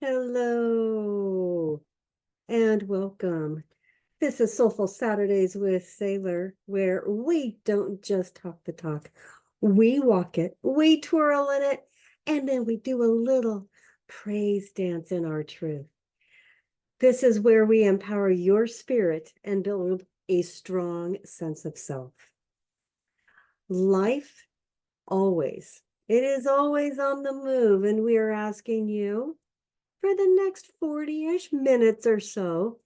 Hello and welcome. This is Soulful Saturdays with Saylor, where we don't just talk the talk. We walk it, we twirl in it, and then we do a little praise dance in our truth. This is where we empower your spirit and build a strong sense of self. Life it is always on the move, and we are asking you for the next 40-ish minutes or so,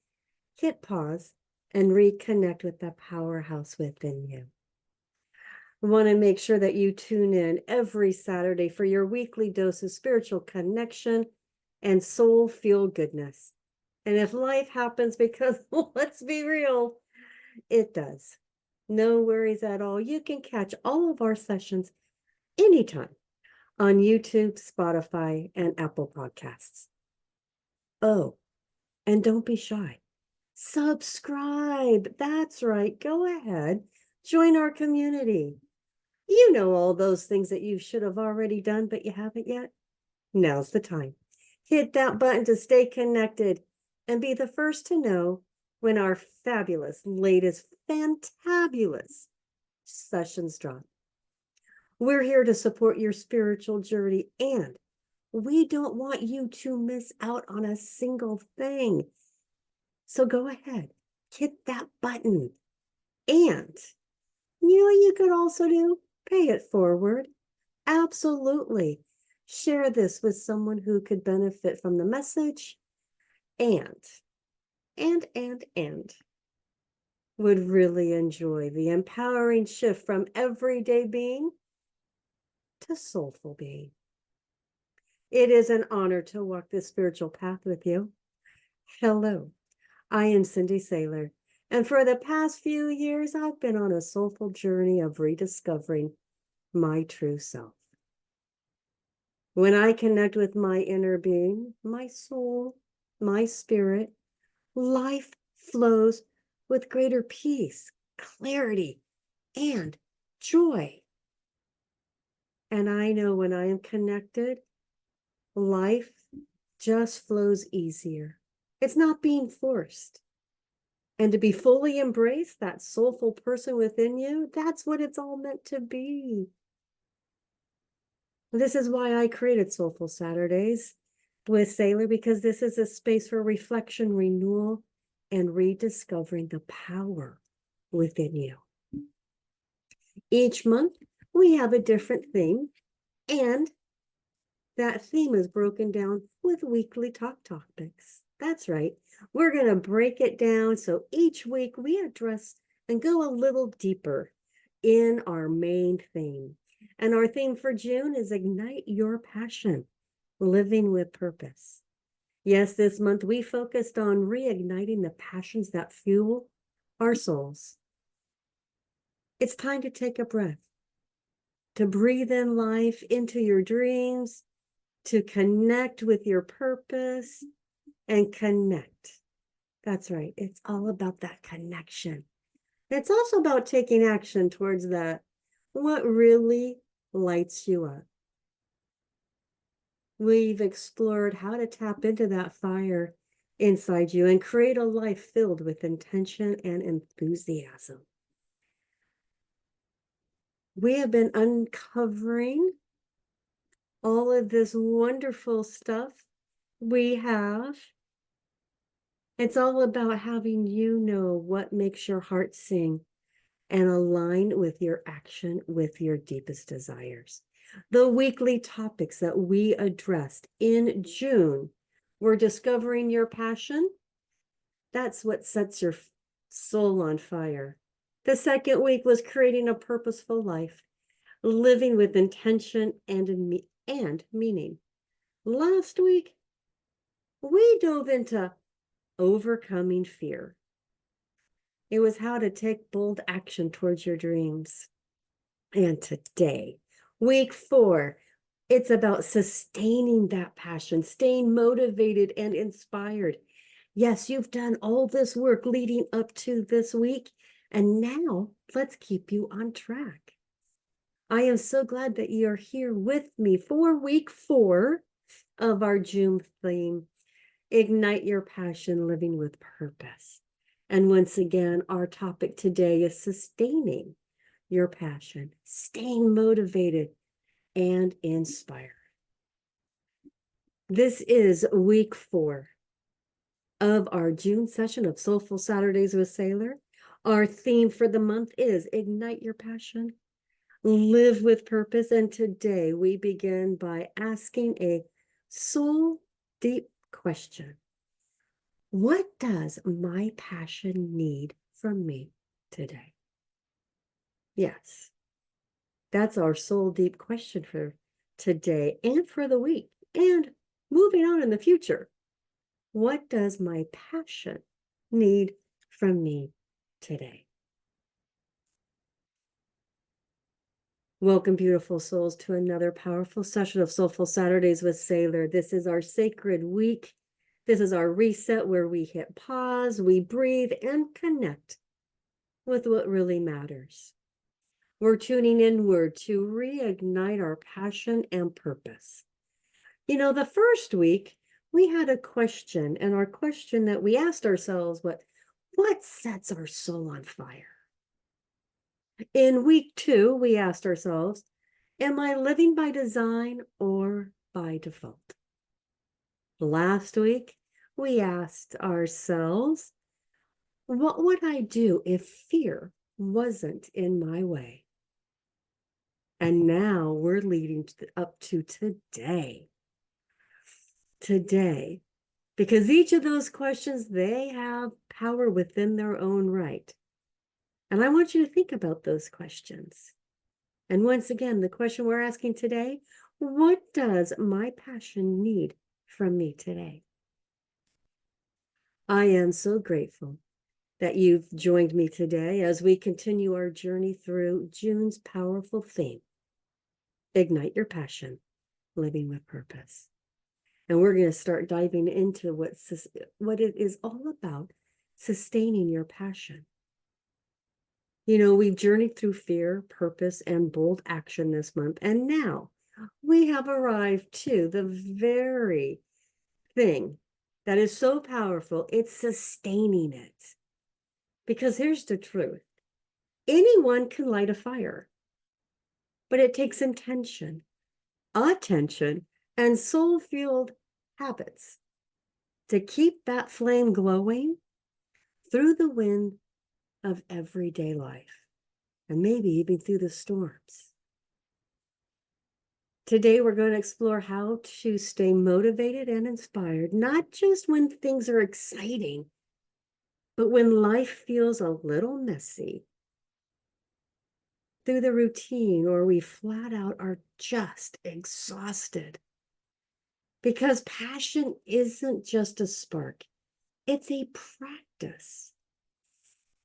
hit pause and reconnect with the powerhouse within you. I want to make sure that you tune in every Saturday for your weekly dose of spiritual connection and soul feel goodness. And if life happens, because let's be real, it does. No worries at all. You can catch all of our sessions anytime on YouTube, Spotify, and Apple Podcasts. Oh, and don't be shy. Subscribe. That's right. Go ahead. Join our community. You know all those things that you should have already done, but you haven't yet. Now's the time. Hit that button to stay connected and be the first to know when our fabulous, latest, fantabulous sessions drop. We're here to support your spiritual journey, and we don't want you to miss out on a single thing. So go ahead, hit that button. And you know what you could also do? Pay it forward. Absolutely. Share this with someone who could benefit from the message and would really enjoy the empowering shift from everyday being to soulful being. It is an honor to walk this spiritual path with you. Hello, I am Cindy Saylor, and for the past few years, I've been on a soulful journey of rediscovering my true self. When I connect with my inner being, my soul, my spirit, life flows with greater peace, clarity, and joy. And I know when I am connected, life just flows easier. It's not being forced. And to be fully embraced, that soulful person within you, that's what it's all meant to be. This is why I created Soulful Saturdays with Saylor, because this is a space for reflection, renewal, and rediscovering the power within you. Each month, we have a different theme, and that theme is broken down with weekly talk topics. That's right. We're going to break it down so each week we address and go a little deeper in our main theme. And our theme for June is Ignite Your Passion, Living with Purpose. Yes, this month we focused on reigniting the passions that fuel our souls. It's time to take a breath, to breathe in life into your dreams, to connect with your purpose and connect. That's right. It's all about that connection. It's also about taking action towards that, what really lights you up. We've explored how to tap into that fire inside you and create a life filled with intention and enthusiasm. We have been uncovering all of this wonderful stuff we have. It's all about having you know what makes your heart sing and align with your action, with your deepest desires. The weekly topics that we addressed in June were discovering your passion. That's what sets your soul on fire. The second week was creating a purposeful life, living with intention and meaning. Last week, we dove into overcoming fear. It was how to take bold action towards your dreams. And today, week 4, it's about sustaining that passion, staying motivated and inspired. Yes, you've done all this work leading up to this week, and now let's keep you on track. I am so glad that you're here with me for week 4 of our June theme, Ignite Your Passion, Living with Purpose. And once again, our topic today is sustaining your passion, staying motivated and inspired. This is week 4 of our June session of Soulful Saturdays with Saylor. Our theme for the month is Ignite Your Passion, Live with Purpose. And today we begin by asking a soul deep question. What does my passion need from me today? Yes, that's our soul deep question for today and for the week and moving on in the future. What does my passion need from me today? Welcome, beautiful souls, to another powerful session of Soulful Saturdays with Saylor. This is our sacred week. This is our reset where we hit pause, we breathe, and connect with what really matters. We're tuning inward to reignite our passion and purpose. You know, the first week, we had a question, and our question that we asked ourselves, what sets our soul on fire? In week 2, we asked ourselves, am I living by design or by default? Last week, we asked ourselves, what would I do if fear wasn't in my way? And now we're leading up to today. Today, because each of those questions, they have power within their own right. And I want you to think about those questions. And once again, the question we're asking today, what does my passion need from me today? I am so grateful that you've joined me today as we continue our journey through June's powerful theme, Ignite Your Passion, Living with Purpose. And we're going to start diving into what it is all about, sustaining your passion. You know, we've journeyed through fear, purpose, and bold action this month. And now we have arrived to the very thing that is so powerful. It's sustaining it. Because here's the truth. Anyone can light a fire, but it takes intention, attention, and soul-fueled habits to keep that flame glowing through the wind of everyday life, and maybe even through the storms. Today, we're going to explore how to stay motivated and inspired, not just when things are exciting, but when life feels a little messy, through the routine, or we flat out are just exhausted. Because passion isn't just a spark, it's a practice.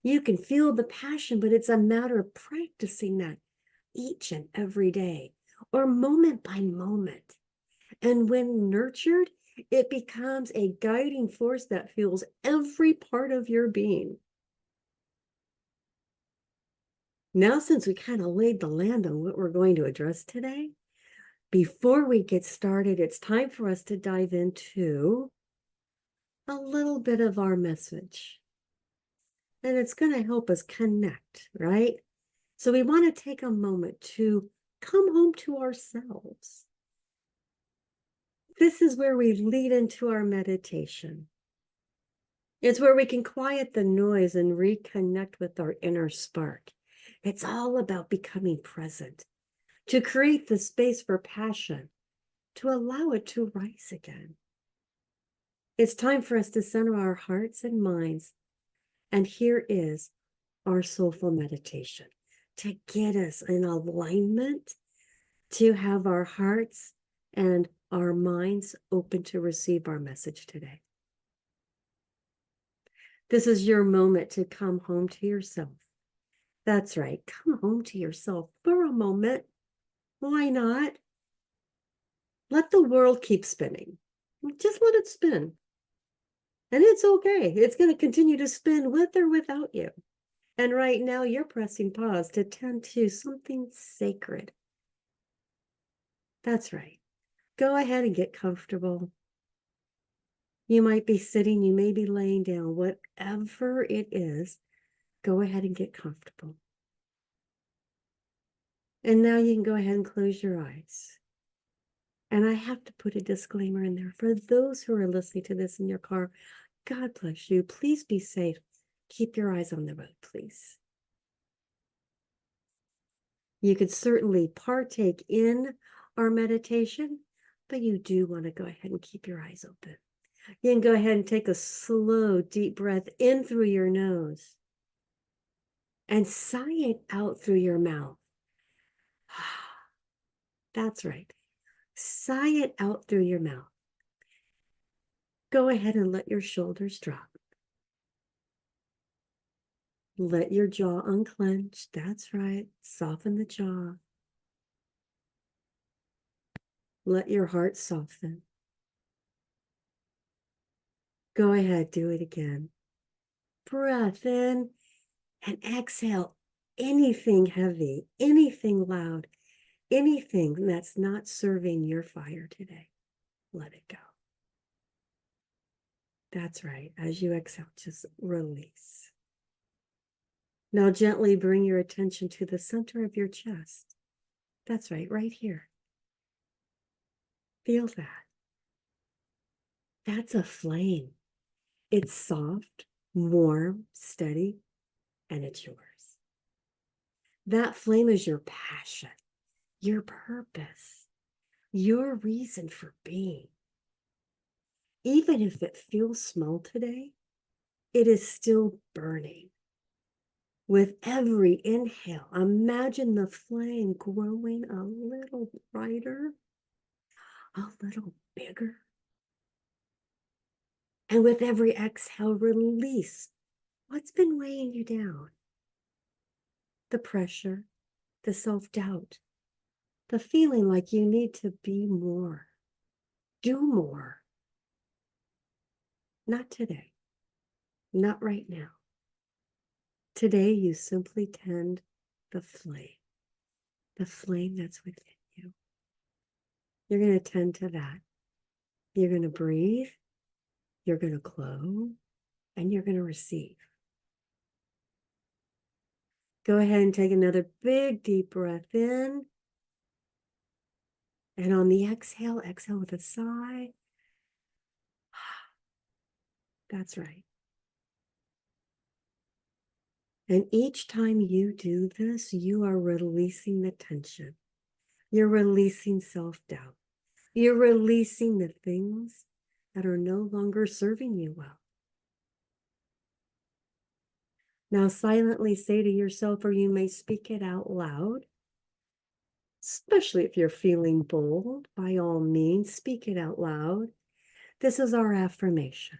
You can feel the passion, but it's a matter of practicing that each and every day, or moment by moment. And when nurtured, it becomes a guiding force that fuels every part of your being. Now, since we kind of laid the land on what we're going to address today, before we get started, it's time for us to dive into a little bit of our message. And it's going to help us connect, right? So we want to take a moment to come home to ourselves. This is where we lead into our meditation. It's where we can quiet the noise and reconnect with our inner spark. It's all about becoming present, to create the space for passion, to allow it to rise again. It's time for us to center our hearts and minds. And here is our soulful meditation to get us in alignment, to have our hearts and our minds open to receive our message today. This is your moment to come home to yourself. That's right, come home to yourself for a moment. Why not? Let the world keep spinning. Just let it spin. And it's okay. It's going to continue to spin with or without you. And right now, you're pressing pause to tend to something sacred. That's right. Go ahead and get comfortable. You might be sitting, you may be laying down, whatever it is, go ahead and get comfortable. And now you can go ahead and close your eyes. And I have to put a disclaimer in there for those who are listening to this in your car. God bless you. Please be safe. Keep your eyes on the road, please. You could certainly partake in our meditation, but you do want to go ahead and keep your eyes open. You can go ahead and take a slow, deep breath in through your nose and sigh it out through your mouth. That's right. Sigh it out through your mouth. Go ahead and let your shoulders drop. Let your jaw unclench. That's right. Soften the jaw. Let your heart soften. Go ahead, do it again. Breath in and exhale anything heavy, anything loud, anything that's not serving your fire today. Let it go. That's right. As you exhale, just release. Now gently bring your attention to the center of your chest. That's right, right here. Feel that. That's a flame. It's soft, warm, steady, and it's yours. That flame is your passion, your purpose, your reason for being. Even if it feels small today, it is still burning. With every inhale, imagine the flame growing a little brighter, a little bigger. And with every exhale, release what's been weighing you down. The pressure, the self-doubt, the feeling like you need to be more, do more. Not today, not right now. Today, you simply tend the flame that's within you. You're going to tend to that. You're going to breathe, you're going to glow, and you're going to receive. Go ahead and take another big, deep breath in. And on the exhale, exhale with a sigh. That's right. And each time you do this, you are releasing the tension. You're releasing self-doubt. You're releasing the things that are no longer serving you well. Now silently say to yourself, or you may speak it out loud, especially if you're feeling bold, by all means, speak it out loud. This is our affirmation.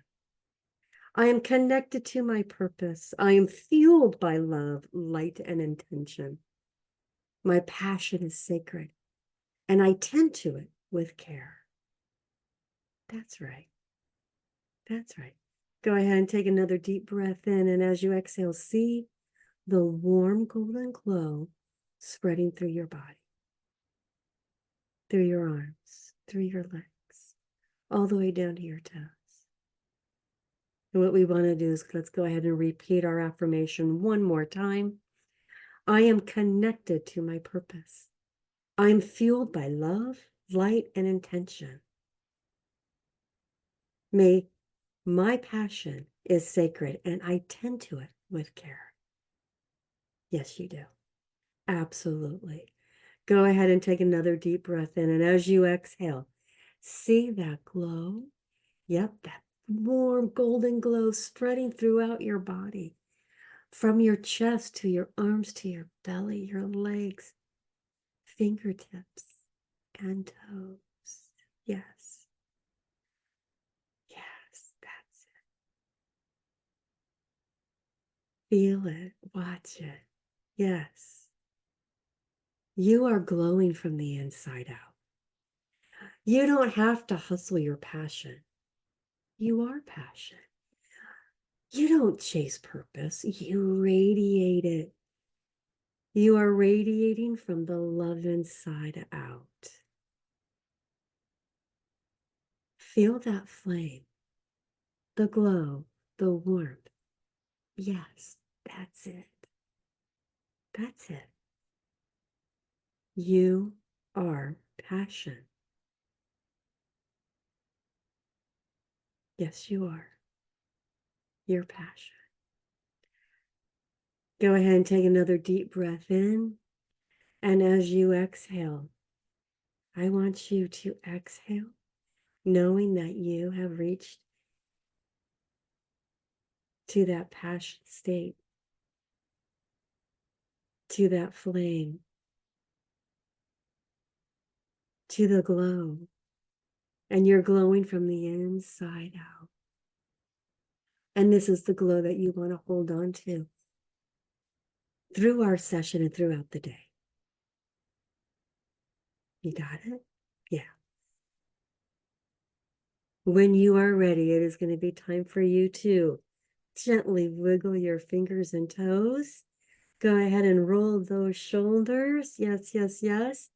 I am connected to my purpose. I am fueled by love, light, and intention. My passion is sacred, and I tend to it with care. That's right. That's right. Go ahead and take another deep breath in, and as you exhale, see the warm golden glow spreading through your body, through your arms, through your legs, all the way down to your toes. And what we want to do is let's go ahead and repeat our affirmation one more time. I am connected to my purpose. I am fueled by love, light, and intention. May my passion is sacred, and I tend to it with care. Yes, you do. Absolutely. Go ahead and take another deep breath in, and as you exhale, see that glow. Yep, that warm golden glow spreading throughout your body, from your chest to your arms to your belly, your legs, fingertips, and toes. Yes. Yes, that's it. Feel it. Watch it. Yes. You are glowing from the inside out. You don't have to hustle your passion. You are passion. You don't chase purpose. You radiate it. You are radiating from the love inside out. Feel that flame, the glow, the warmth. Yes, that's it. That's it. You are passion. Yes, you are. Your passion. Go ahead and take another deep breath in. And as you exhale, I want you to exhale, knowing that you have reached to that passion state, to that flame, to the glow. And you're glowing from the inside out. And this is the glow that you want to hold on to through our session and throughout the day. You got it? Yeah. When you are ready, it is going to be time for you to gently wiggle your fingers and toes. Go ahead and roll those shoulders. Yes, yes, yes.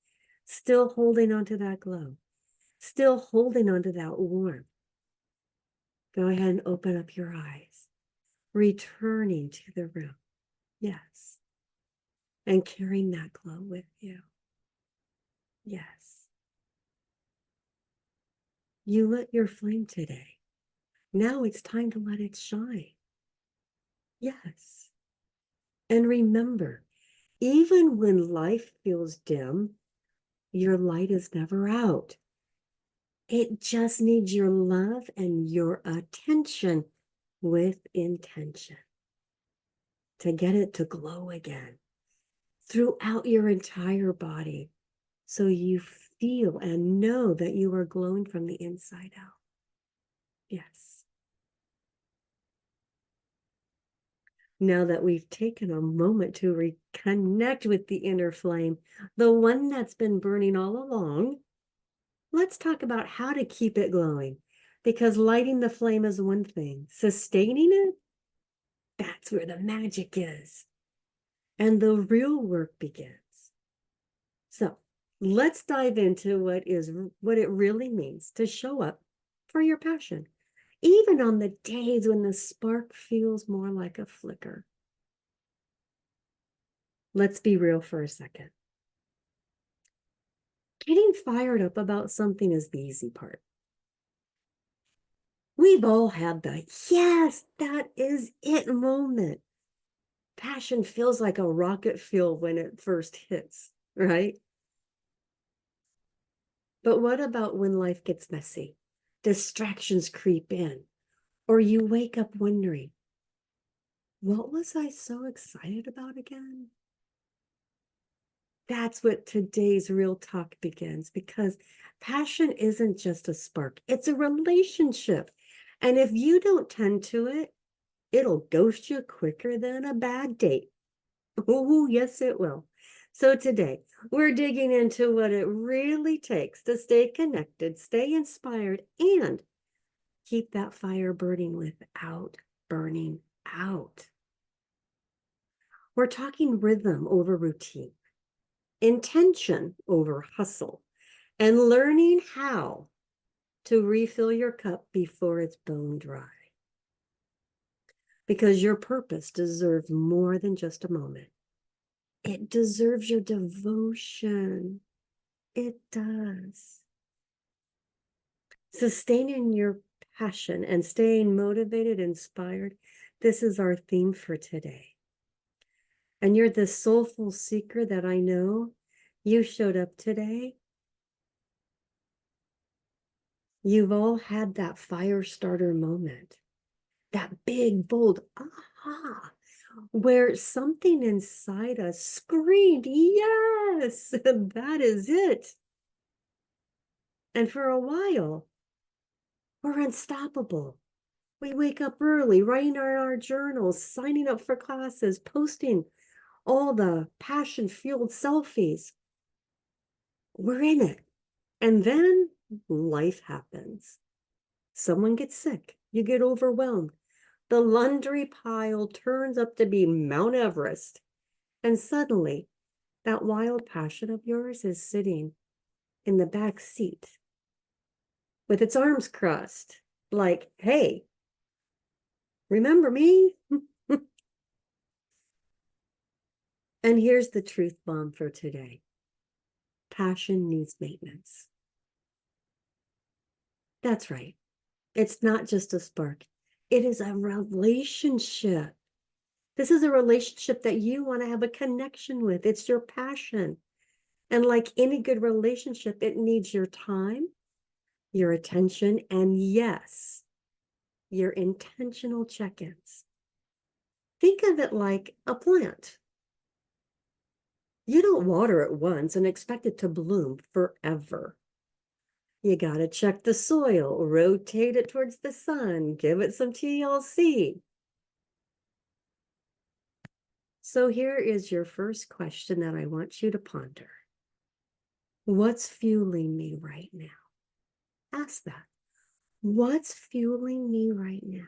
Still holding on to that glow. Still holding on to that warmth. Go ahead and open up your eyes. Returning to the room. Yes. And carrying that glow with you. Yes. You lit your flame today. Now it's time to let it shine. Yes. And remember, even when life feels dim, your light is never out. It just needs your love and your attention with intention to get it to glow again throughout your entire body so you feel and know that you are glowing from the inside out. Yes. Now that we've taken a moment to reconnect with the inner flame, the one that's been burning all along, let's talk about how to keep it glowing. Because lighting the flame is one thing, sustaining it, that's where the magic is. And the real work begins. So let's dive into what it really means to show up for your passion, even on the days when the spark feels more like a flicker. Let's be real for a second. Getting fired up about something is the easy part. We've all had the, yes, that is it moment. Passion feels like a rocket fuel when it first hits, right? But what about when life gets messy? Distractions creep in, or you wake up wondering, what was I so excited about again? That's what today's real talk begins, because passion isn't just a spark, it's a relationship. And if you don't tend to it, it'll ghost you quicker than a bad date. Oh, yes, it will. So today, we're digging into what it really takes to stay connected, stay inspired, and keep that fire burning without burning out. We're talking rhythm over routine, intention over hustle, and learning how to refill your cup before it's bone dry. Because your purpose deserves more than just a moment. It deserves your devotion. It does. Sustaining your passion and staying motivated, inspired, this is our theme for today. And you're the soulful seeker that I know. You showed up today. You've all had that fire starter moment, that big, bold aha, where something inside us screamed, yes, that is it. And for a while, we're unstoppable. We wake up early, writing our journals, signing up for classes, posting all the passion-fueled selfies. We're in it. And then life happens. Someone gets sick. You get overwhelmed. The laundry pile turns up to be Mount Everest. And suddenly, that wild passion of yours is sitting in the back seat with its arms crossed, like, hey, remember me? And here's the truth bomb for today. Passion needs maintenance. That's right. It's not just a spark. It is a relationship. This is a relationship that you want to have a connection with. It's your passion. And like any good relationship, it needs your time, your attention, and yes, your intentional check-ins. Think of it like a plant. You don't water it once and expect it to bloom forever. You got to check the soil, rotate it towards the sun, give it some TLC. So here is your first question that I want you to ponder. What's fueling me right now? Ask that. What's fueling me right now?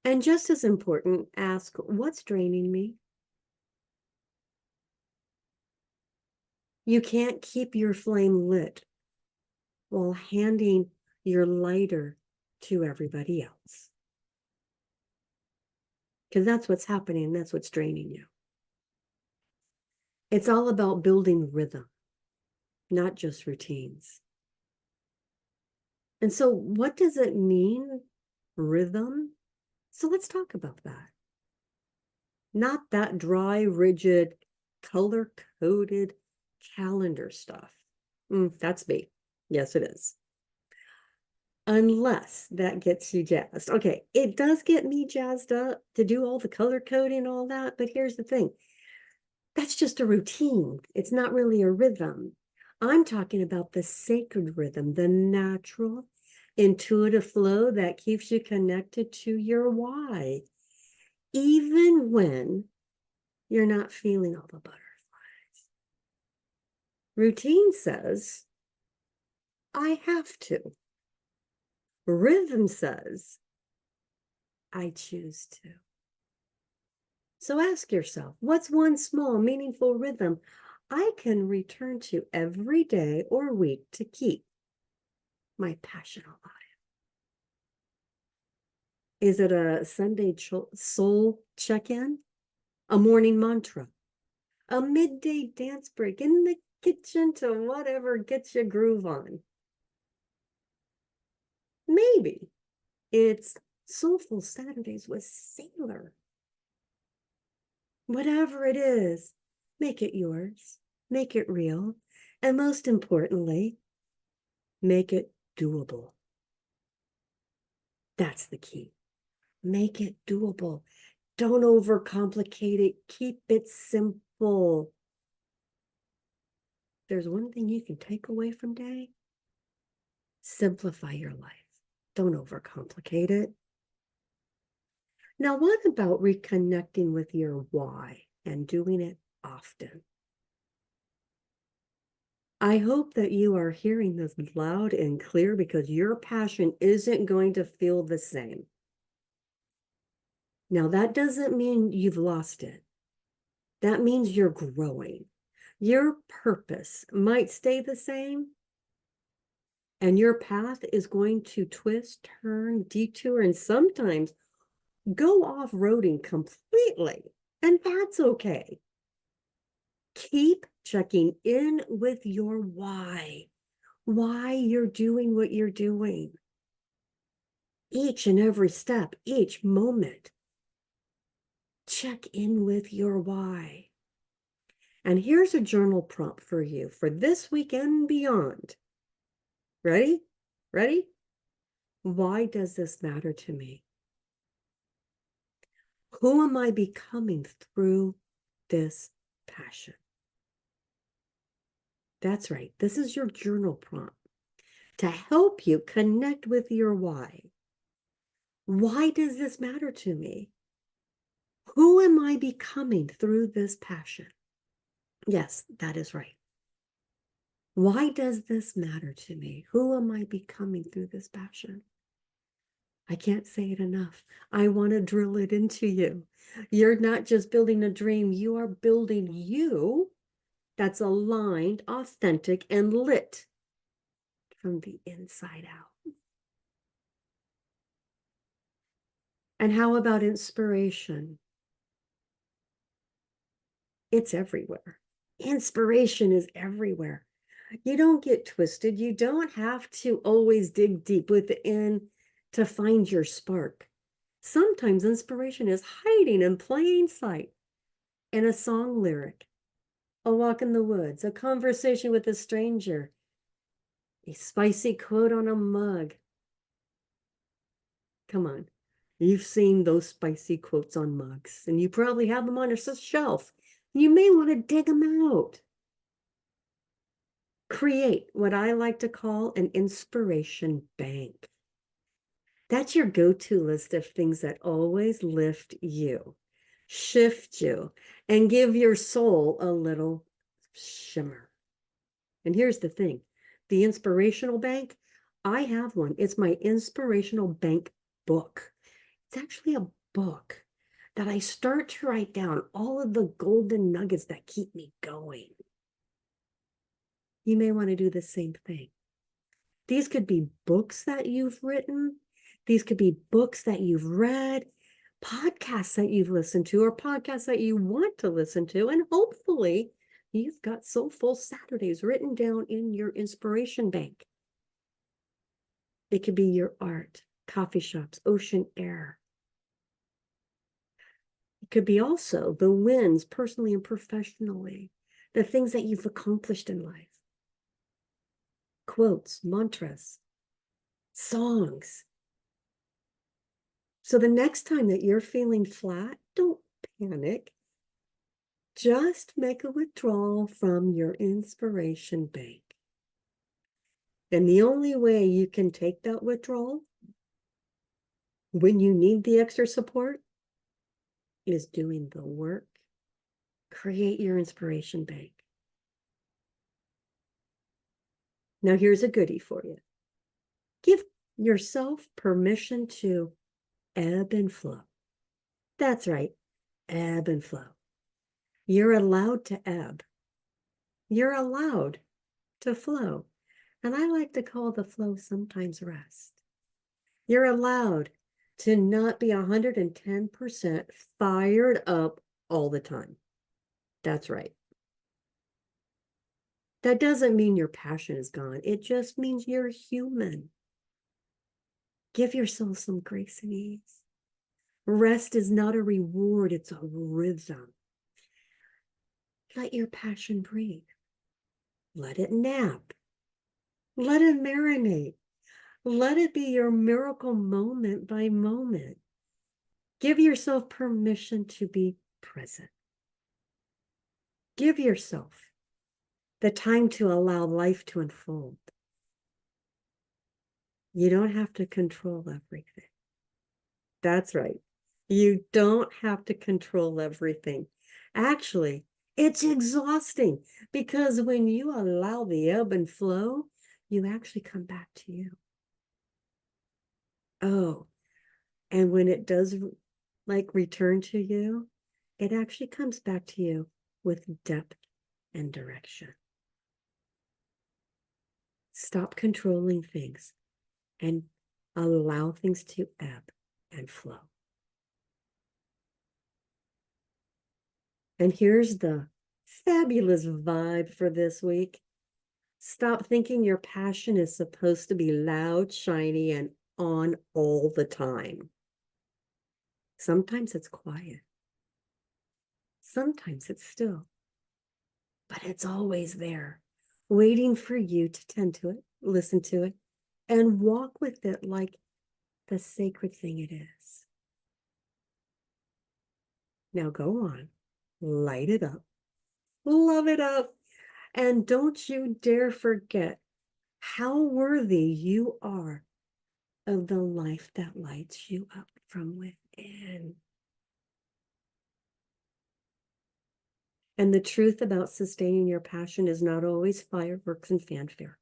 And just as important, ask what's draining me? You can't keep your flame lit while handing your lighter to everybody else. Because that's what's happening. That's what's draining you. It's all about building rhythm, not just routines. And so what does it mean, rhythm? So let's talk about that. Not that dry, rigid, color-coded calendar stuff. That's me. Yes, it is. Unless that gets you jazzed. Okay, it does get me jazzed up to do all the color coding and all that, but here's the thing. That's just a routine. It's not really a rhythm. I'm talking about the sacred rhythm, the natural, intuitive flow that keeps you connected to your why, even when you're not feeling all the butterflies. Routine says, I have to. Rhythm says, I choose to. So ask yourself, what's one small, meaningful rhythm I can return to every day or week to keep my passion alive? Is it a Sunday soul check-in? A morning mantra? A midday dance break in the kitchen to whatever gets your groove on? Maybe it's Soulful Saturdays with Saylor. Whatever it is, make it yours, make it real, and most importantly, make it doable. That's the key. Make it doable. Don't overcomplicate it. Keep it simple. There's one thing you can take away from today. Simplify your life. Don't overcomplicate it. Now, what about reconnecting with your why and doing it often? I hope that you are hearing this loud and clear because your passion isn't going to feel the same. Now, that doesn't mean you've lost it. That means you're growing. Your purpose might stay the same, and your path is going to twist, turn, detour, and sometimes go off-roading completely, and that's okay. Keep checking in with your why you're doing what you're doing. Each and every step, each moment, check in with your why. And here's a journal prompt for you for this week and beyond. Ready? Ready? Why does this matter to me? Who am I becoming through this passion? That's right. This is your journal prompt to help you connect with your why. Why does this matter to me? Who am I becoming through this passion? Yes, that is right. Why does this matter to me? Who am I becoming through this passion? I can't say it enough. I want to drill it into you. You're not just building a dream, you are building you that's aligned, authentic, and lit from the inside out. And how about inspiration? It's everywhere. Inspiration is everywhere. You don't get twisted. You don't have to always dig deep within to find your spark. Sometimes inspiration is hiding in plain sight in a song lyric, a walk in the woods, a conversation with a stranger, a spicy quote on a mug. Come on. You've seen those spicy quotes on mugs, and you probably have them on your shelf. You may want to dig them out. Create what I like to call an inspiration bank. That's your go-to list of things that always lift you, shift you, and give your soul a little shimmer. And here's the thing, the inspirational bank, I have one. It's my inspirational bank book. It's actually a book that I start to write down all of the golden nuggets that keep me going. You may want to do the same thing. These could be books that you've written. These could be books that you've read, podcasts that you've listened to, or podcasts that you want to listen to. And hopefully you've got Soulful Saturdays written down in your inspiration bank. It could be your art, coffee shops, ocean air. It could be also the wins personally and professionally, the things that you've accomplished in life. Quotes, mantras, songs. So the next time that you're feeling flat, don't panic. Just make a withdrawal from your inspiration bank. And the only way you can take that withdrawal when you need the extra support is doing the work. Create your inspiration bank. Now here's a goodie for you. Give yourself permission to ebb and flow. That's right, ebb and flow. You're allowed to ebb. You're allowed to flow. And I like to call the flow sometimes rest. You're allowed to not be 110% fired up all the time. That's right. That doesn't mean your passion is gone. It just means you're human. Give yourself some grace and ease. Rest is not a reward, it's a rhythm. Let your passion breathe. Let it nap. Let it marinate. Let it be your miracle moment by moment. Give yourself permission to be present. Give yourself the time to allow life to unfold. You don't have to control everything. That's right. You don't have to control everything. Actually, it's exhausting because when you allow the ebb and flow, you actually come back to you. Oh, and when it does return to you, it actually comes back to you with depth and direction. Stop controlling things and allow things to ebb and flow. And here's the fabulous vibe for this week. Stop thinking your passion is supposed to be loud, shiny, and on all the time. Sometimes it's quiet. Sometimes it's still. But it's always there, waiting for you to tend to it, listen to it, and walk with it like the sacred thing it is. Now go on, light it up, love it up, and don't you dare forget how worthy you are of the life that lights you up from within. And the truth about sustaining your passion is not always fireworks and fanfare.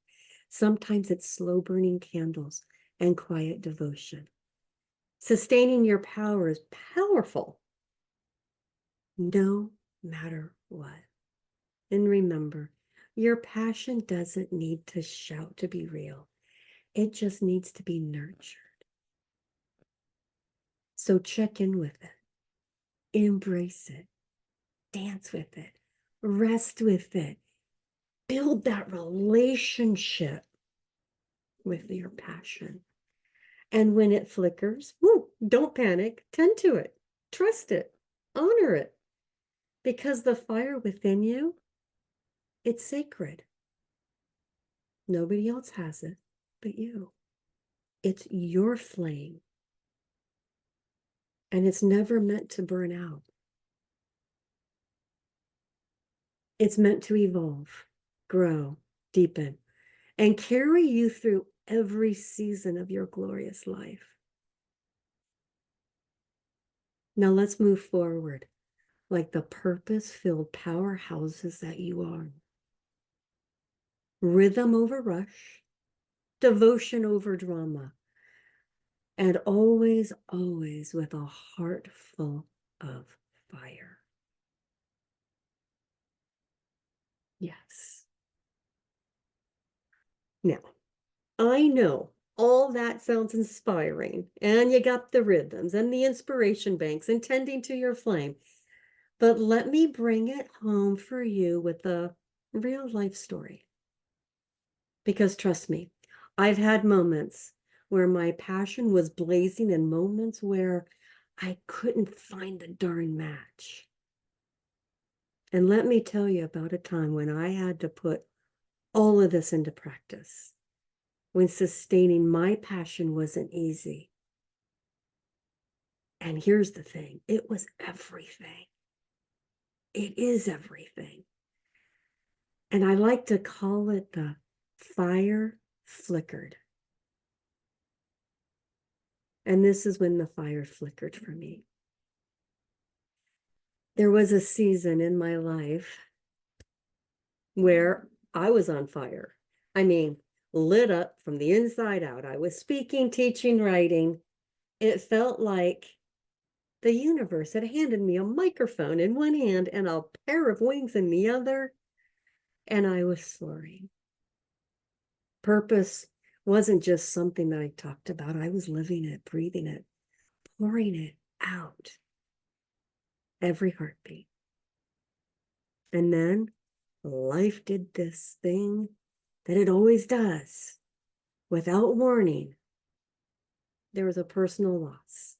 Sometimes it's slow burning candles and quiet devotion. Sustaining your power is powerful, no matter what. And remember, your passion doesn't need to shout to be real. It just needs to be nurtured. So check in with it, embrace it, dance with it, rest with it, build that relationship with your passion. And when it flickers, don't panic, tend to it, trust it, honor it, because the fire within you, it's sacred. Nobody else has it but you. It's your flame. And it's never meant to burn out. It's meant to evolve, grow, deepen, and carry you through every season of your glorious life. Now let's move forward like the purpose-filled powerhouses that you are. Rhythm over rush, devotion over drama, and always, always with a heart full of fire. Yes. Now, I know all that sounds inspiring, and you got the rhythms and the inspiration banks and tending to your flame. But let me bring it home for you with a real life story. Because trust me, I've had moments where my passion was blazing and moments where I couldn't find the darn match. And let me tell you about a time when I had to put all of this into practice, when sustaining my passion wasn't easy. And here's the thing, it was everything. It is everything. And I like to call it the fire flickered. And this is when the fire flickered for me. There was a season in my life where I was on fire. I mean, lit up from the inside out. I was speaking, teaching, writing. It felt like the universe had handed me a microphone in one hand and a pair of wings in the other, and I was soaring. Purpose wasn't just something that I talked about. I was living it, breathing it, pouring it out every heartbeat. And then life did this thing that it always does. Without warning, there was a personal loss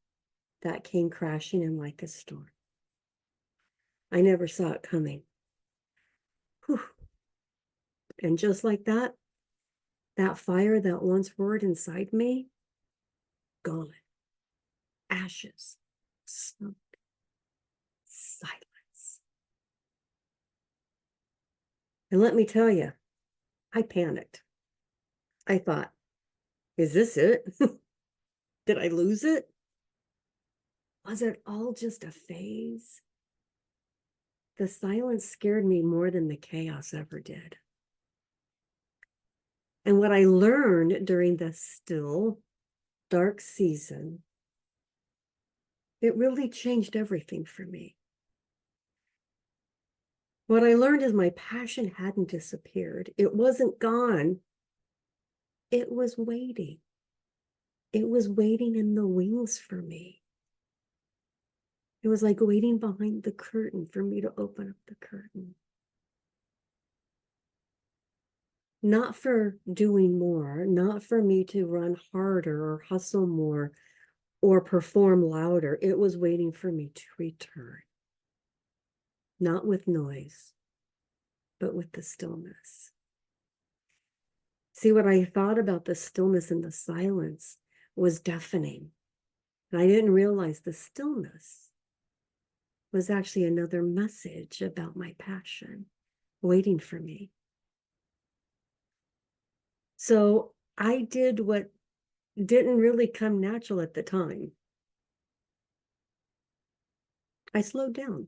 that came crashing in like a storm. I never saw it coming. Whew. And just like that, that fire that once roared inside me, gone. Ashes, smoke, silence. And let me tell you, I panicked. I thought, is this it? Did I lose it? Was it all just a phase? The silence scared me more than the chaos ever did. And what I learned during the still, dark season, it really changed everything for me. What I learned is my passion hadn't disappeared. It wasn't gone. It was waiting. It was waiting in the wings for me. It was like waiting behind the curtain for me to open up the curtain. Not for doing more, not for me to run harder or hustle more or perform louder. It was waiting for me to return. Not with noise, but with the stillness. See, what I thought about the stillness and the silence was deafening. And I didn't realize the stillness was actually another message about my passion waiting for me. So I did what didn't really come natural at the time. I slowed down.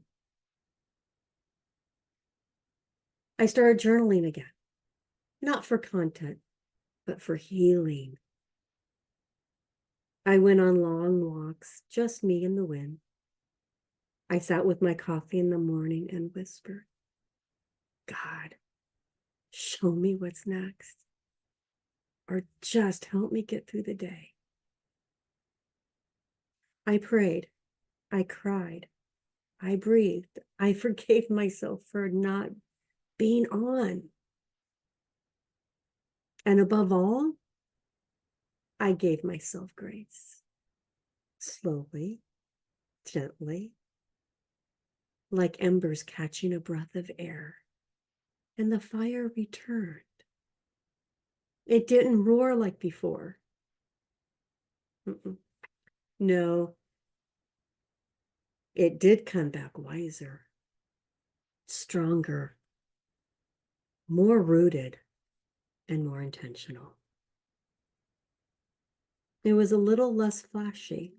I started journaling again, not for content, but for healing. I went on long walks, just me and the wind. I sat with my coffee in the morning and whispered, God, show me what's next. or just help me get through the day. I prayed, I cried, I breathed, I forgave myself for not being on. And above all, I gave myself grace. Slowly, gently, like embers catching a breath of air. And the fire returned. It didn't roar like before. No, it did come back wiser, stronger, more rooted, and more intentional. It was a little less flashy.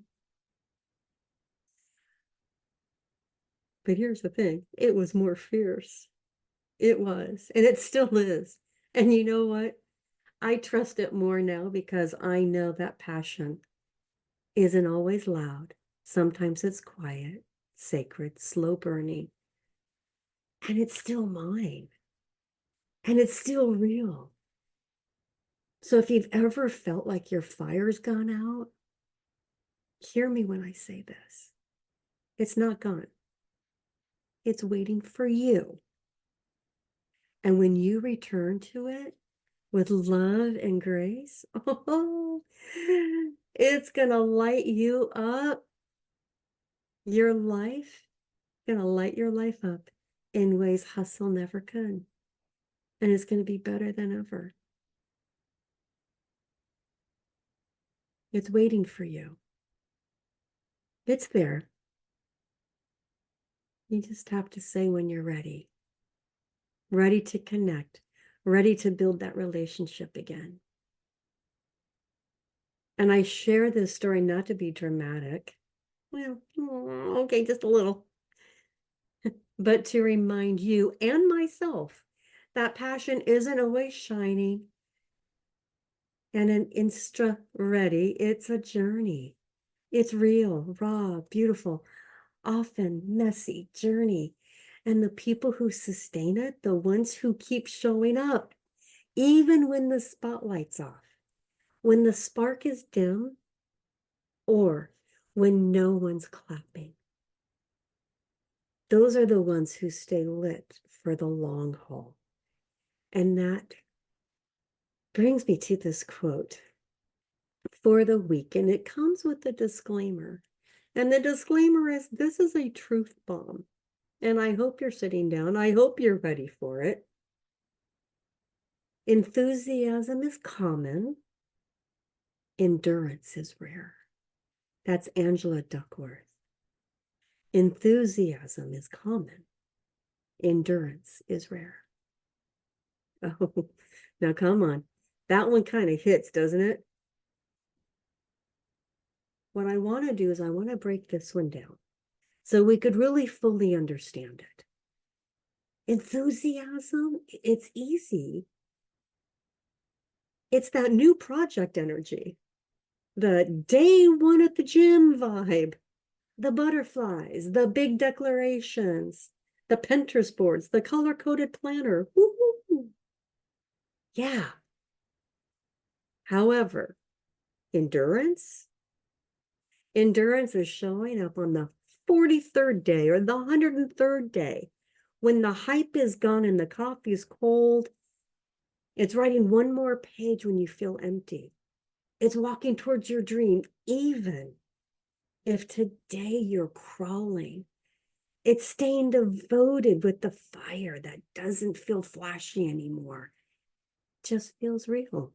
But here's the thing, it was more fierce. It was, and it still is. And you know what? I trust it more now because I know that passion isn't always loud. Sometimes it's quiet, sacred, slow burning. And it's still mine. And it's still real. So if you've ever felt like your fire's gone out, hear me when I say this. It's not gone. It's waiting for you. And when you return to it with love and grace, oh, it's going to light you up. Your life, going to light your life up in ways hustle never could. And it's going to be better than ever. It's waiting for you. It's there. You just have to say when you're ready. Ready to connect. Ready to build that relationship again. And I share this story not to be dramatic. Well, okay, just a little. But to remind you and myself that passion isn't always shining and an insta ready. It's a journey. It's real, raw, beautiful, often messy journey. And the people who sustain it, the ones who keep showing up, even when the spotlight's off, when the spark is dim, or when no one's clapping. Those are the ones who stay lit for the long haul. And that brings me to this quote for the week, and it comes with a disclaimer. And the disclaimer is, this is a truth bomb. And I hope you're sitting down. I hope you're ready for it. Enthusiasm is common. Endurance is rare. That's Angela Duckworth. Enthusiasm is common. Endurance is rare. Oh, now come on. That one kind of hits, doesn't it? What I want to do is I want to break this one down so we could really fully understand it. Enthusiasm, it's easy. It's that new project energy, the day one at the gym vibe, the butterflies, the big declarations, the Pinterest boards, the color-coded planner. Woo-hoo. Yeah. However, endurance is showing up on the 43rd day or the 103rd day when the hype is gone and the coffee is cold. It's writing one more page when you feel empty. It's walking towards your dream, even if today you're crawling. It's staying devoted with the fire that doesn't feel flashy anymore. It just feels real.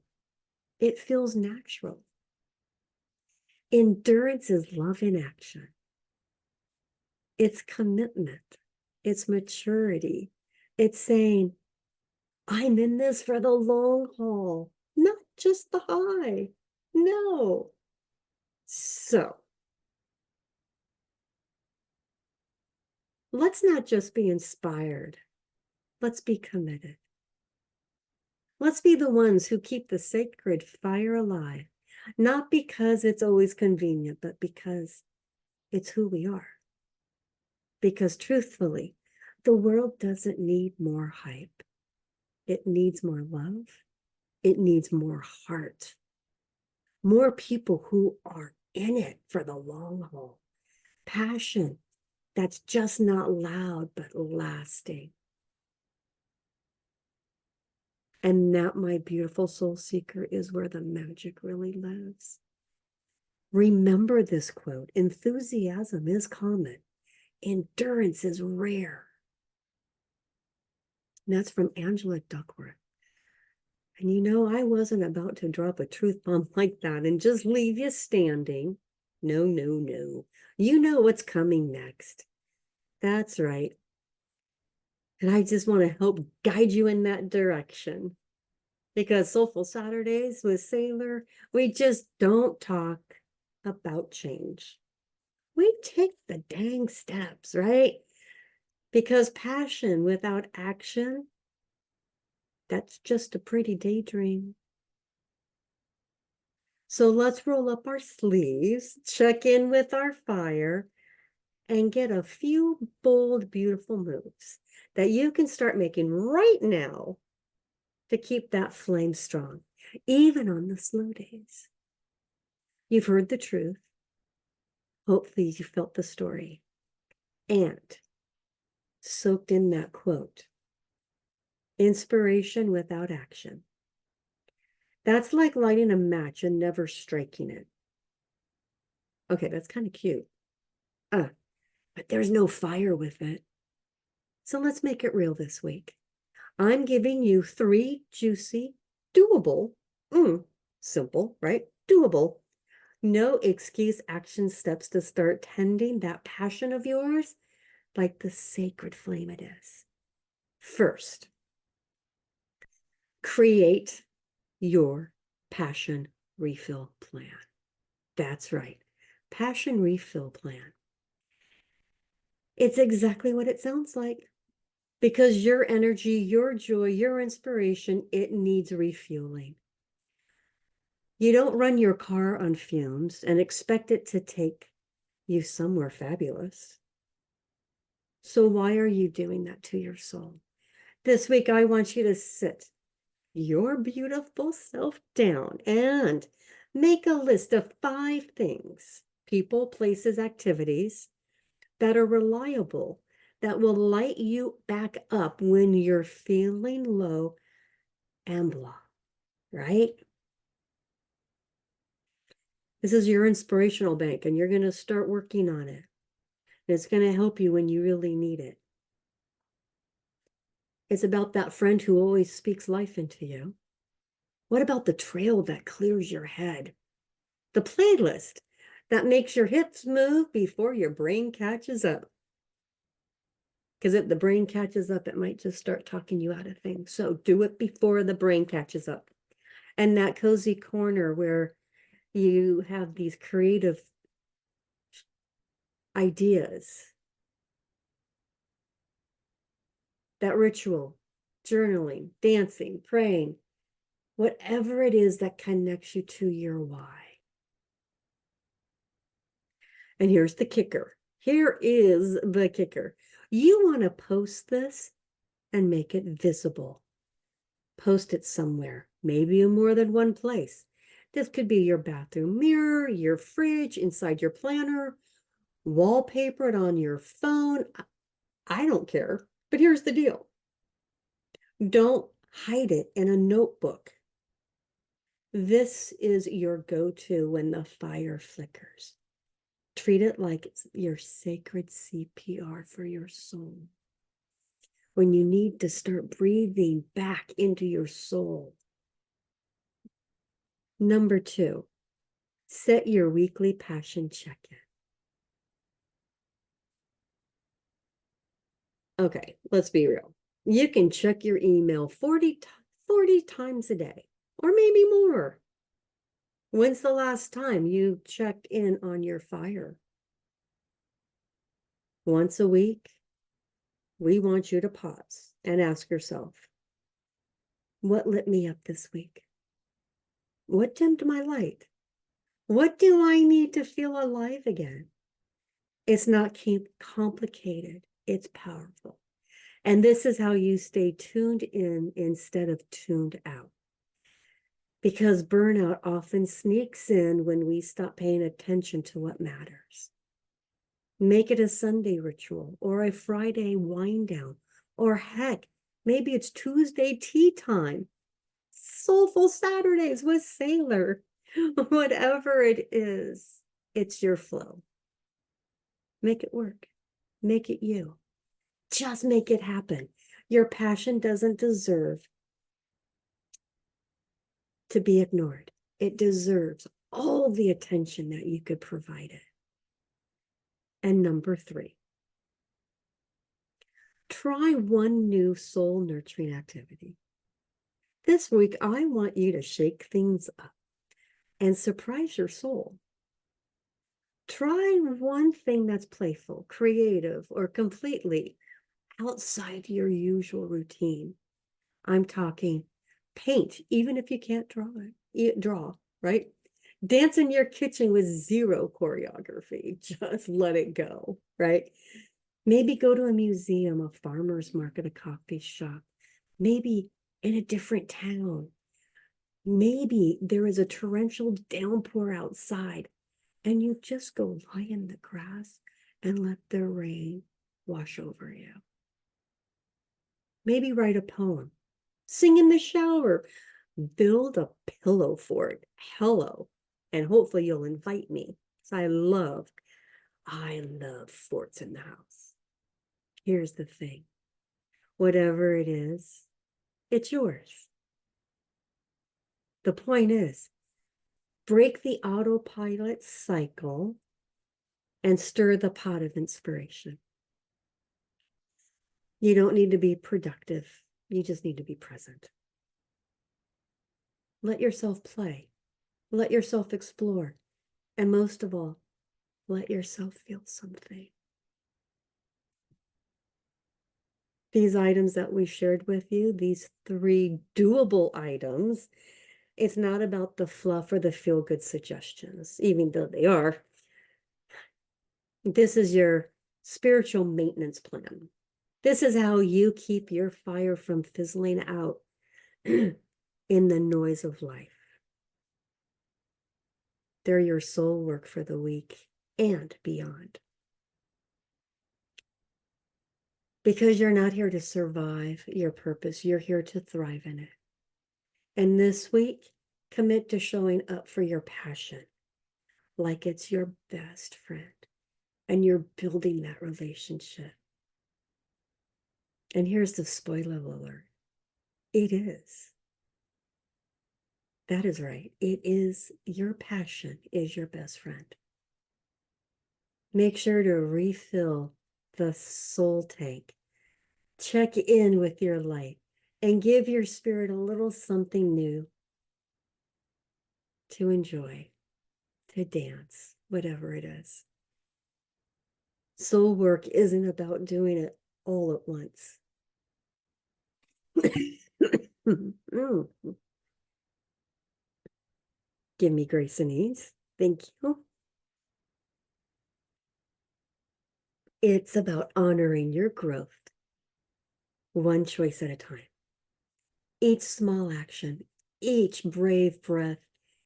It feels natural. Endurance is love in action. It's commitment. It's maturity. It's saying, I'm in this for the long haul, not just the high. No. So let's not just be inspired. Let's be committed. Let's be the ones who keep the sacred fire alive, not because it's always convenient, but because it's who we are. Because truthfully, the world doesn't need more hype. It needs more love. It needs more heart, more people who are in it for the long haul. Passion that's just not loud, but lasting. And that, my beautiful soul seeker, is where the magic really lives. Remember this quote: enthusiasm is common, endurance is rare. And that's from Angela Duckworth. And you know, I wasn't about to drop a truth bomb like that and just leave you standing. No, no, no. You know what's coming next. That's right. And I just want to help guide you in that direction. Because Soulful Saturdays with Saylor, we just don't talk about change. We take the dang steps, right? Because passion without action, that's just a pretty daydream. So let's roll up our sleeves, check in with our fire, and get a few bold, beautiful moves that you can start making right now to keep that flame strong, even on the slow days. You've heard the truth. Hopefully you felt the story and soaked in that quote. Inspiration without action. That's like lighting a match and never striking it. Okay, that's kind of cute. But there's no fire with it. So let's make it real this week. I'm giving you 3 juicy, doable, simple, right? Doable, no excuse action steps to start tending that passion of yours like the sacred flame it is. First, create your passion refill plan. That's right, passion refill plan. It's exactly what it sounds like. Because your energy, your joy, your inspiration, it needs refueling. You don't run your car on fumes and expect it to take you somewhere fabulous. So why are you doing that to your soul? This week, I want you to sit your beautiful self down and make a list of 5 things, people, places, activities that are reliable, that will light you back up when you're feeling low and blah, right? This is your inspirational bank, and you're going to start working on it. And it's going to help you when you really need it. It's about that friend who always speaks life into you. What about the trail that clears your head? The playlist that makes your hips move before your brain catches up. Because if the brain catches up, it might just start talking you out of things. So do it before the brain catches up. And that cozy corner where you have these creative ideas, that ritual, journaling, dancing, praying, whatever it is that connects you to your why. And here's the kicker. Here is the kicker. You want to post this and make it visible. Post it somewhere, maybe in more than one place. This could be your bathroom mirror, your fridge, inside your planner, wallpapered on your phone. I don't care. But here's the deal. Don't hide it in a notebook. This is your go-to when the fire flickers. Treat it like it's your sacred CPR for your soul. When you need to start breathing back into your soul. Number 2, set your weekly passion check-in. Okay, let's be real. You can check your email 40 times a day, or maybe more. When's the last time you checked in on your fire? Once a week, we want you to pause and ask yourself, what lit me up this week? What dimmed my light? What do I need to feel alive again? It's not complicated. It's powerful. And this is how you stay tuned in instead of tuned out. because burnout often sneaks in when we stop paying attention to what matters. Make it a Sunday ritual or a Friday wind down, or heck, maybe it's Tuesday tea time, soulful Saturdays with Saylor. Whatever it is, it's your flow. Make it work. Make it you. Just make it happen. Your passion doesn't deserve to be ignored. It deserves all the attention that you could provide it. And number 3, try one new soul nurturing activity. This week, I want you to shake things up and surprise your soul. Try one thing that's playful, creative, or completely outside your usual routine. I'm talking paint, even if you can't draw, right? Dance in your kitchen with zero choreography. Just let it go, right? Maybe go to a museum, a farmer's market, a coffee shop. Maybe in a different town. Maybe there is a torrential downpour outside and you just go lie in the grass and let the rain wash over you. Maybe write a poem, sing in the shower, build a pillow fort. Hello, and hopefully you'll invite me. So I love forts in the house. Here's the thing. Whatever it is, it's yours. The point is, break the autopilot cycle and stir the pot of inspiration. You don't need to be productive. You just need to be present. Let yourself play. Let yourself explore. And most of all, let yourself feel something. These items that we shared with you, these 3 doable items, it's not about the fluff or the feel-good suggestions, even though they are. This is your spiritual maintenance plan. This is how you keep your fire from fizzling out in the noise of life. They're your soul work for the week and beyond. Because you're not here to survive your purpose, you're here to thrive in it. And this week, commit to showing up for your passion like it's your best friend and you're building that relationship. And here's the spoiler alert. It is. That is right. It is your passion is your best friend. Make sure to refill the soul tank. Check in with your light and give your spirit a little something new to enjoy, to dance, whatever it is. Soul work isn't about doing it all at once. Give me grace and ease. Thank you. It's about honoring your growth, one choice at a time. Each small action, each brave breath,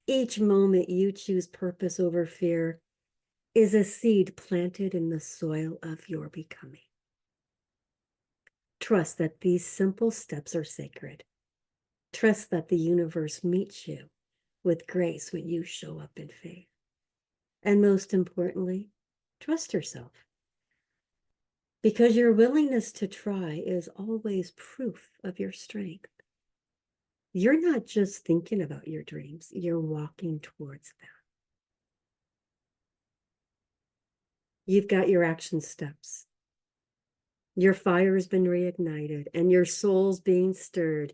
each moment you choose purpose over fear is a seed planted in the soil of your becoming. Trust that these simple steps are sacred. Trust that the universe meets you with grace when you show up in faith. And most importantly, trust yourself. Because your willingness to try is always proof of your strength. You're not just thinking about your dreams, you're walking towards them. You've got your action steps. Your fire has been reignited and your soul's being stirred.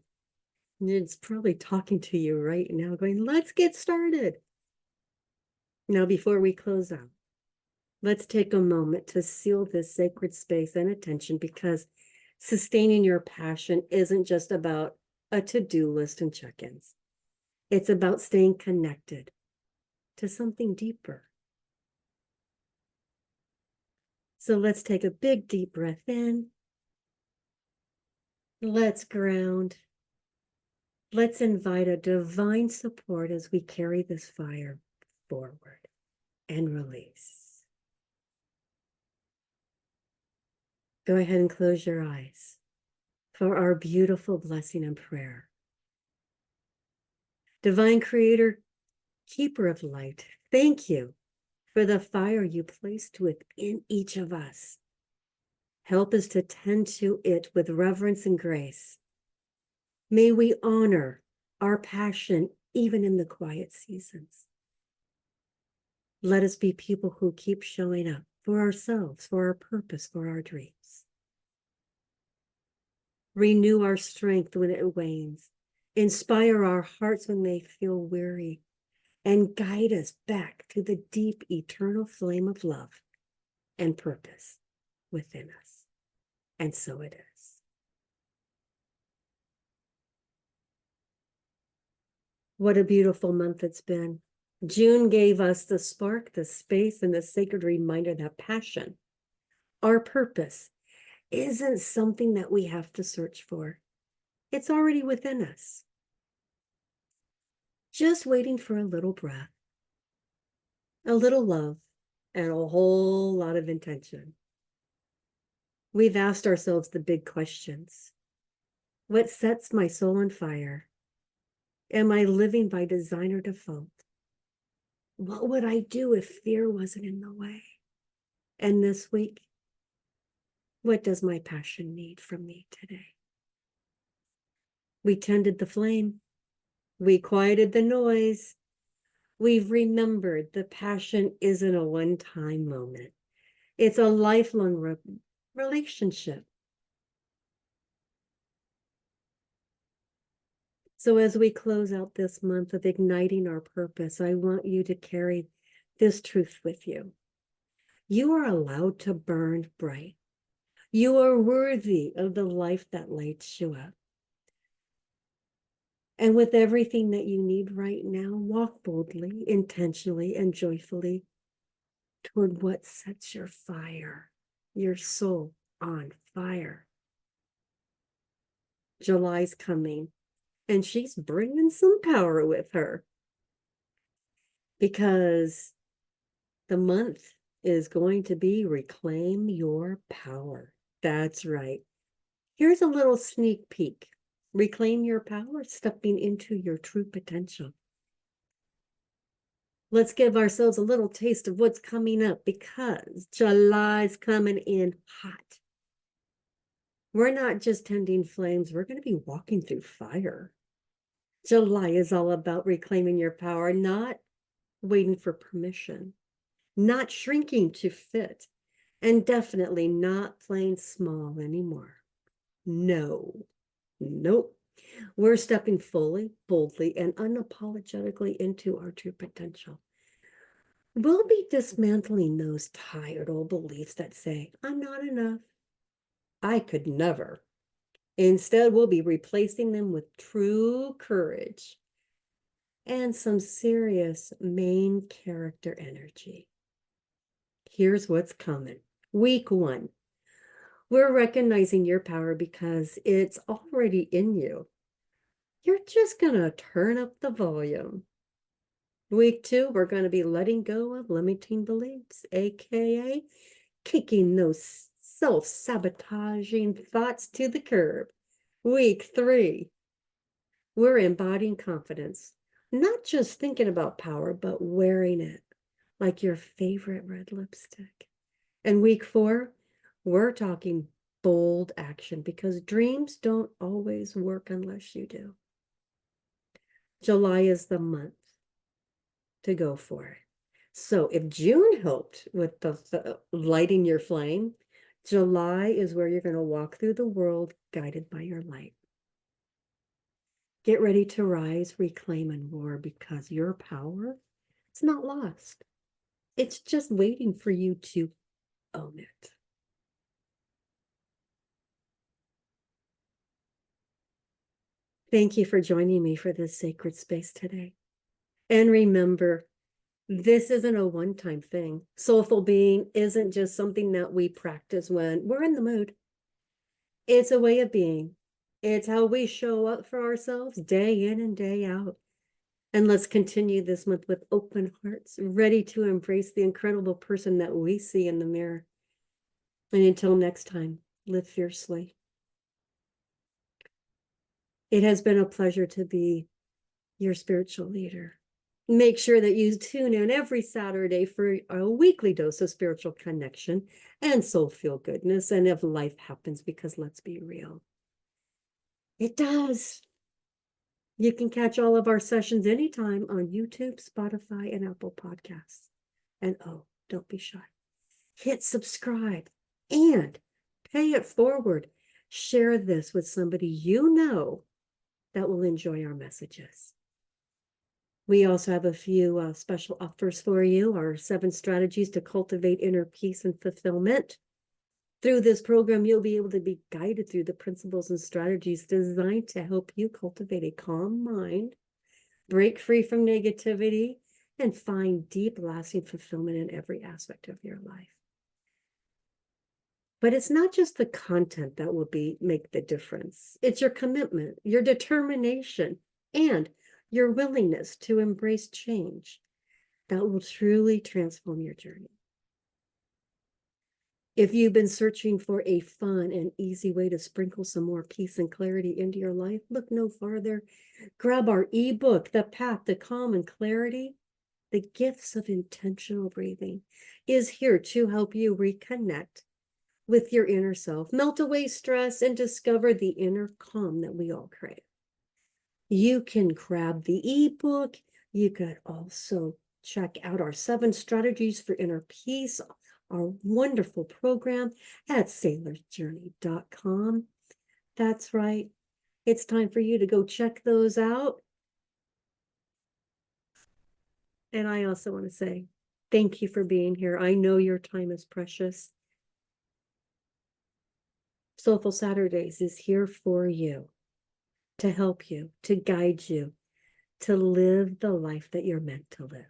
And it's probably talking to you right now, going, let's get started. Now, before we close out, let's take a moment to seal this sacred space and attention, because sustaining your passion isn't just about a to-do list and check-ins. It's about staying connected to something deeper. So let's take a big deep breath in. Let's ground. Let's invite a divine support as we carry this fire forward and release. Go ahead and close your eyes for our beautiful blessing and prayer. Divine Creator, Keeper of Light, thank you for the fire you placed within each of us. Help us to tend to it with reverence and grace. May we honor our passion even in the quiet seasons. Let us be people who keep showing up for ourselves, for our purpose, for our dreams. Renew our strength when it wanes. Inspire our hearts when they feel weary, and guide us back to the deep, eternal flame of love and purpose within us. And so it is. What a beautiful month it's been. June gave us the spark, the space, and the sacred reminder that passion, our purpose, isn't something that we have to search for. It's already within us. Just waiting for a little breath, a little love, and a whole lot of intention. We've asked ourselves the big questions. What sets my soul on fire? Am I living by design or default? What would I do if fear wasn't in the way? And this week, what does my passion need from me today? We tended the flame. We quieted the noise. We've remembered the passion isn't a one-time moment. It's a lifelong relationship. So as we close out this month of igniting our purpose, I want you to carry this truth with you. You are allowed to burn bright. You are worthy of the life that lights you up. And with everything that you need right now, walk boldly, intentionally, and joyfully toward what sets your fire, your soul on fire. July's coming, and she's bringing some power with her because the month is going to be Reclaim Your Power. That's right. Here's a little sneak peek. Reclaim your power, stepping into your true potential. Let's give ourselves a little taste of what's coming up because July's coming in hot. We're not just tending flames, we're going to be walking through fire. July is all about reclaiming your power, not waiting for permission, not shrinking to fit, and definitely not playing small anymore. No, nope. We're stepping fully, boldly, and unapologetically into our true potential. We'll be dismantling those tired old beliefs that say, I'm not enough. I could never. Instead, we'll be replacing them with true courage and some serious main character energy. Here's what's coming. Week 1. We're recognizing your power because it's already in you. You're just going to turn up the volume. Week 2, we're going to be letting go of limiting beliefs, aka kicking those self-sabotaging thoughts to the curb. Week 3, we're embodying confidence, not just thinking about power, but wearing it like your favorite red lipstick. And week 4, we're talking bold action because dreams don't always work unless you do. July is the month to go for it. So if June helped with the lighting your flame, July is where you're going to walk through the world guided by your light. Get ready to rise, reclaim, and roar because your power is not lost. It's just waiting for you to own it. Thank you for joining me for this sacred space today. And remember, this isn't a one-time thing. Soulful being isn't just something that we practice when we're in the mood. It's a way of being It's how we show up for ourselves day in and day out. And let's continue this month with open hearts, ready to embrace the incredible person that we see in the mirror. And until next time, live fiercely. It has been a pleasure to be your spiritual leader. Make sure that you tune in every Saturday for a weekly dose of spiritual connection and soul feel goodness. And if life happens, because let's be real, it does. You can catch all of our sessions anytime on YouTube, Spotify, and Apple Podcasts. And oh, don't be shy. Hit subscribe and pay it forward. Share this with somebody you know that will enjoy our messages. We also have a few special offers for you, our 7 strategies to cultivate inner peace and fulfillment. Through this program, you'll be able to be guided through the principles and strategies designed to help you cultivate a calm mind, break free from negativity, and find deep, lasting fulfillment in every aspect of your life. But it's not just the content that will make the difference. It's your commitment, your determination, and your willingness to embrace change that will truly transform your journey. If you've been searching for a fun and easy way to sprinkle some more peace and clarity into your life, look no farther. Grab our ebook, The Path to Calm and Clarity. The Gifts of Intentional Breathing is here to help you reconnect with your inner self, melt away stress, and discover the inner calm that we all crave. You can grab the ebook. You could also check out our 7 strategies for inner peace, our wonderful program at saylorsjourney.com. That's right. It's time for you to go check those out. And I also want to say thank you for being here. I know your time is precious. Soulful Saturdays is here for you, to help you, to guide you, to live the life that you're meant to live.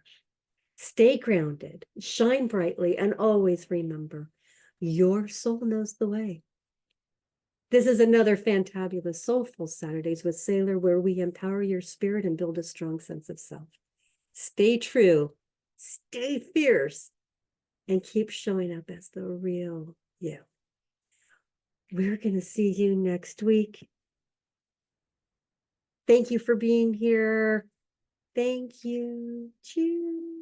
Stay grounded, shine brightly, and always remember, your soul knows the way. This is another fantabulous Soulful Saturdays with Saylor, where we empower your spirit and build a strong sense of self. Stay true, stay fierce, and keep showing up as the real you. We're going to see you next week. Thank you for being here. Thank you. Cheers.